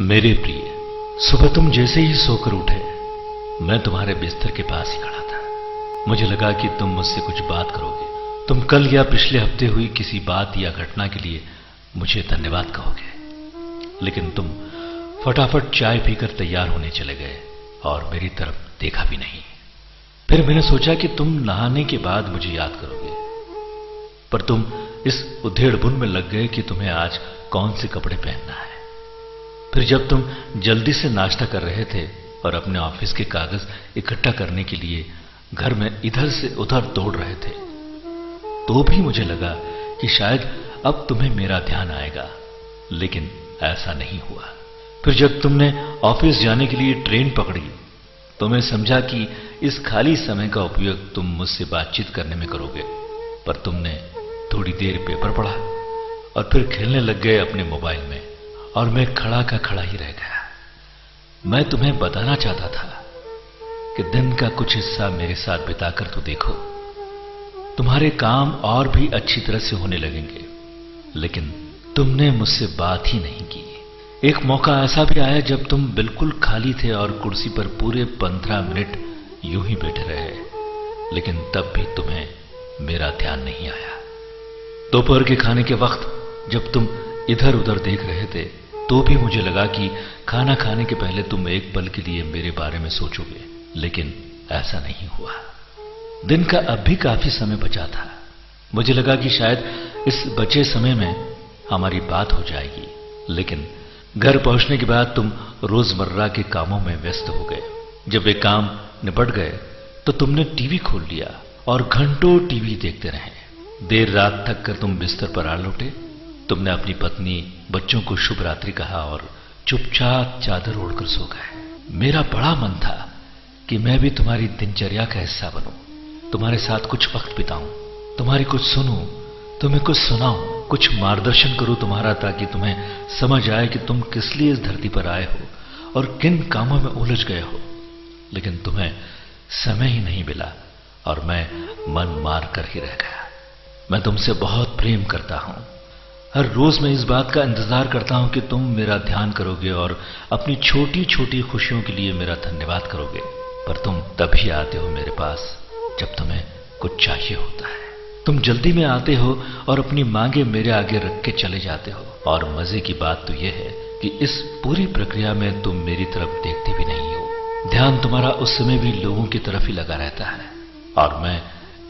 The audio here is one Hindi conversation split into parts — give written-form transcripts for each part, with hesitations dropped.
मेरे प्रिय, सुबह तुम जैसे ही सोकर उठे, मैं तुम्हारे बिस्तर के पास ही खड़ा था। मुझे लगा कि तुम मुझसे कुछ बात करोगे। तुम कल या पिछले हफ्ते हुई किसी बात या घटना के लिए मुझे धन्यवाद कहोगे, लेकिन तुम फटाफट चाय पीकर तैयार होने चले गए और मेरी तरफ देखा भी नहीं। फिर मैंने सोचा कि तुम नहाने के बाद मुझे याद करोगे, पर तुम इस उधेड़-बुन में लग गए कि तुम्हें आज कौन से कपड़े पहनना है। फिर जब तुम जल्दी से नाश्ता कर रहे थे और अपने ऑफिस के कागज इकट्ठा करने के लिए घर में इधर से उधर दौड़ रहे थे, तो भी मुझे लगा कि शायद अब तुम्हें मेरा ध्यान आएगा, लेकिन ऐसा नहीं हुआ। फिर जब तुमने ऑफिस जाने के लिए ट्रेन पकड़ी, तो मैं समझा कि इस खाली समय का उपयोग तुम मुझसे बातचीत करने में करोगे, पर तुमने थोड़ी देर पेपर पढ़ा और फिर खेलने लग गए अपने मोबाइल में, और मैं खड़ा का खड़ा ही रह गया। मैं तुम्हें बताना चाहता था कि दिन का कुछ हिस्सा मेरे साथ बिताकर तो देखो, तुम्हारे काम और भी अच्छी तरह से होने लगेंगे, लेकिन तुमने मुझसे बात ही नहीं की। एक मौका ऐसा भी आया जब तुम बिल्कुल खाली थे और कुर्सी पर पूरे 15 मिनट यूं ही बैठे रहे, लेकिन तब भी तुम्हें मेरा ध्यान नहीं आया। दोपहर के खाने के वक्त जब तुम इधर उधर देख रहे थे, तो भी मुझे लगा कि खाना खाने के पहले तुम एक पल के लिए मेरे बारे में सोचोगे, लेकिन ऐसा नहीं हुआ। दिन का अब भी काफी समय बचा था। मुझे लगा कि शायद इस बचे समय में हमारी बात हो जाएगी, लेकिन घर पहुंचने के बाद तुम रोजमर्रा के कामों में व्यस्त हो गए। जब वे काम निपट गए तो तुमने टीवी खोल लिया और घंटों टीवी देखते रहे। देर रात तक कर तुम बिस्तर पर आ लौटे। तुमने अपनी पत्नी, बच्चों को शुभ रात्रि कहा और चुपचाप चादर ओढ़कर सो गए। मेरा बड़ा मन था कि मैं भी तुम्हारी दिनचर्या का हिस्सा बनूं, तुम्हारे साथ कुछ वक्त बिताऊं, तुम्हारी कुछ सुनूं, तुम्हें कुछ सुनाऊं, कुछ मार्गदर्शन करूं तुम्हारा, ताकि तुम्हें समझ आए कि तुम किस लिए इस धरती पर आए हो और किन कामों में उलझ गए हो। लेकिन तुम्हें समय ही नहीं मिला और मैं मन मार कर ही रह गया। मैं तुमसे बहुत प्रेम करता हूं। हर रोज मैं इस बात का इंतजार करता हूं कि तुम मेरा ध्यान करोगे और अपनी छोटी छोटी खुशियों के लिए मेरा धन्यवाद करोगे, पर तुम तभी आते हो मेरे पास जब तुम्हें कुछ चाहिए होता है। तुम जल्दी में आते हो और अपनी मांगे मेरे आगे रख के चले जाते हो, और मजे की बात तो यह है कि इस पूरी प्रक्रिया में तुम मेरी तरफ देखते भी नहीं हो। ध्यान तुम्हारा उस समय भी लोगों की तरफ ही लगा रहता है और मैं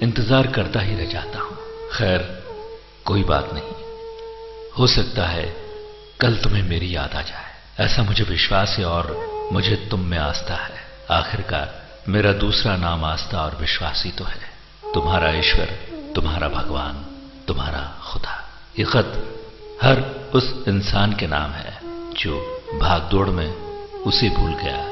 इंतजार करता ही रह जाता हूं। खैर, कोई बात नहीं, हो सकता है कल तुम्हें मेरी याद आ जाए, ऐसा मुझे विश्वास है और मुझे तुम में आस्था है। आखिरकार मेरा दूसरा नाम आस्था और विश्वास ही तो है। तुम्हारा ईश्वर, तुम्हारा भगवान, तुम्हारा खुदा। ये खत हर उस इंसान के नाम है जो भागदौड़ में उसे भूल गया।